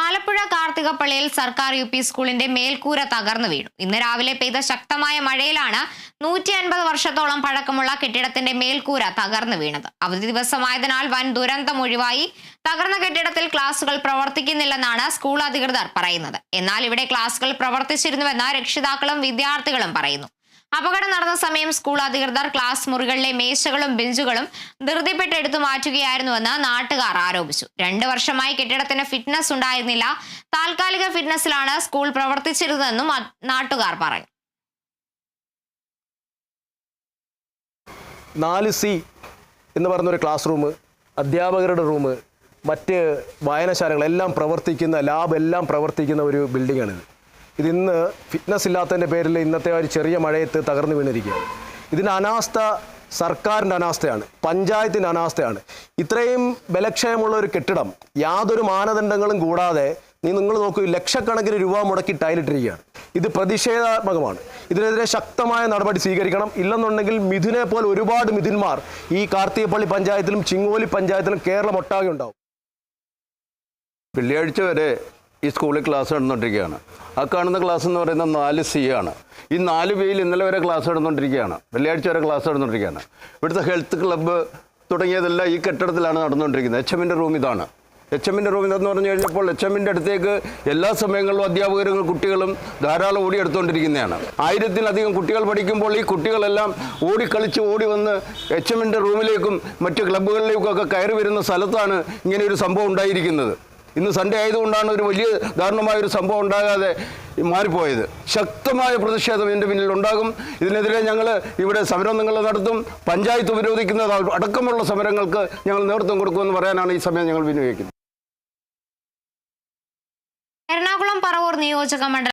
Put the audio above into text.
ആലപ്പുഴ കാർത്തികപ്പള്ളിയിൽ സർക്കാർ യു.പി. സ്കൂളിന്റെ മേൽക്കൂര തകർന്നു വീണു. ഇന്ന് രാവിലെ പെയ്ത ശക്തമായ മഴയിലാണ് 150 വർഷത്തോളം പഴക്കമുള്ള കെട്ടിടത്തിന്റെ മേൽക്കൂര തകർന്നു വീണത്. അവധി ദിവസമായതിനാൽ വൻ ദുരന്തം ഒഴിവായി. തകർന്ന കെട്ടിടത്തിൽ ക്ലാസുകൾ പ്രവർത്തിക്കുന്നില്ലെന്നാണ് സ്കൂൾ അധികൃതർ പറയുന്നത്. എന്നാൽ ഇവിടെ ക്ലാസുകൾ പ്രവർത്തിച്ചിരുന്നുവെന്ന് രക്ഷിതാക്കളും വിദ്യാർത്ഥികളും പറയുന്നു. അപകടം നടന്ന സമയം സ്കൂൾ അധികൃതർ ക്ലാസ് മുറികളിലെ മേശകളും ബെഞ്ചുകളും ധൃതിപ്പെട്ട് എടുത്തു മാറ്റുകയായിരുന്നുവെന്ന് നാട്ടുകാർ ആരോപിച്ചു. 2 വർഷമായി കെട്ടിടത്തിന് ഫിറ്റ്നസ് ഉണ്ടായിരുന്നില്ല. താൽക്കാലിക ഫിറ്റ്നസിലാണ് സ്കൂൾ പ്രവർത്തിച്ചിരുന്നതെന്നും നാട്ടുകാർ പറഞ്ഞു. 4C എന്ന് പറയുന്നൊരു ക്ലാസ് റൂം, അധ്യാപകരുടെ റൂം, മറ്റ് വായനശാലകളെല്ലാം പ്രവർത്തിക്കുന്ന, ലാബെല്ലാം പ്രവർത്തിക്കുന്ന ഒരു ബിൽഡിങ്ങാണിത്. ഇതിന്ന് ഫിറ്റ്നസ് ഇല്ലാത്തതിൻ്റെ പേരിൽ ഇന്നത്തെ ഒരു ചെറിയ മഴയത്ത് തകർന്നു വീണിരിക്കുകയാണ്. ഇതിൻ്റെ അനാസ്ഥ സർക്കാരിൻ്റെ അനാസ്ഥയാണ്, പഞ്ചായത്തിൻ്റെ അനാസ്ഥയാണ്. ഇത്രയും ബലക്ഷയമുള്ള ഒരു കെട്ടിടം യാതൊരു മാനദണ്ഡങ്ങളും കൂടാതെ നിങ്ങൾ നോക്കൂ, ലക്ഷക്കണക്കിന് രൂപ മുടക്കി ടൈലിട്ടിരിക്കുകയാണ്. ഇത് പ്രതിഷേധാത്മകമാണ്. ഇതിനെതിരെ ശക്തമായ നടപടി സ്വീകരിക്കണം. ഇല്ലെന്നുണ്ടെങ്കിൽ മിഥുനെ പോലെ ഒരുപാട് മിഥുന്മാർ ഈ കാർത്തികപ്പള്ളി പഞ്ചായത്തിലും ചിങ്ങോലി പഞ്ചായത്തിലും കേരളം ഒട്ടാകെ ഉണ്ടാവും. വെള്ളിയാഴ്ച വരെ ഈ സ്കൂളിൽ ക്ലാസ് നടന്നുകൊണ്ടിരിക്കുകയാണ്. ആ കാണുന്ന ക്ലാസ് എന്ന് പറയുന്നത് 4C ആണ്. ഈ 4Bയിൽ ഇന്നലെ വരെ ക്ലാസ് നടന്നുകൊണ്ടിരിക്കുകയാണ്. വെള്ളിയാഴ്ച വരെ ക്ലാസ് നടന്നുകൊണ്ടിരിക്കുകയാണ്. ഇവിടുത്തെ ഹെൽത്ത് ക്ലബ്ബ് തുടങ്ങിയതെല്ലാം ഈ കെട്ടിടത്തിലാണ് നടന്നുകൊണ്ടിരിക്കുന്നത്. HMൻ്റെ റൂം ഇതാണ്. HMൻ്റെ റൂം ഇതെന്ന് പറഞ്ഞു കഴിഞ്ഞപ്പോൾ HMൻ്റെ അടുത്തേക്ക് എല്ലാ സമയങ്ങളിലും അധ്യാപകരും കുട്ടികളും ധാരാളം ഓടിയെടുത്തുകൊണ്ടിരിക്കുന്നതാണ്. 1000-ലധികം കുട്ടികൾ പഠിക്കുമ്പോൾ ഈ കുട്ടികളെല്ലാം ഓടിക്കളിച്ച് ഓടി വന്ന് HMൻ്റെ റൂമിലേക്കും മറ്റ് ക്ലബ്ബുകളിലേക്കൊക്കെ കയറി വരുന്ന സ്ഥലത്താണ് ഇങ്ങനെയൊരു സംഭവം ഉണ്ടായിരിക്കുന്നത്. ഇന്ന് സൺഡേ ആയതുകൊണ്ടാണ് ഒരു വലിയ ദാരുണമായൊരു സംഭവം ഉണ്ടാകാതെ മാറിപ്പോയത്. ശക്തമായ പ്രതിഷേധം ഇതിൻ്റെ പിന്നിൽ ഉണ്ടാകും. ഇതിനെതിരെ ഞങ്ങൾ ഇവിടെ സമരങ്ങൾ നടത്തും. പഞ്ചായത്ത് ഉപരോധിക്കുന്നത് അടക്കമുള്ള സമരങ്ങൾക്ക് ഞങ്ങൾ നേതൃത്വം കൊടുക്കുമെന്ന് പറയാനാണ് ഈ സമയം ഞങ്ങൾ വിനിയോഗിക്കുന്നത്. എറണാകുളം പറവൂർ നിയോജക മണ്ഡലം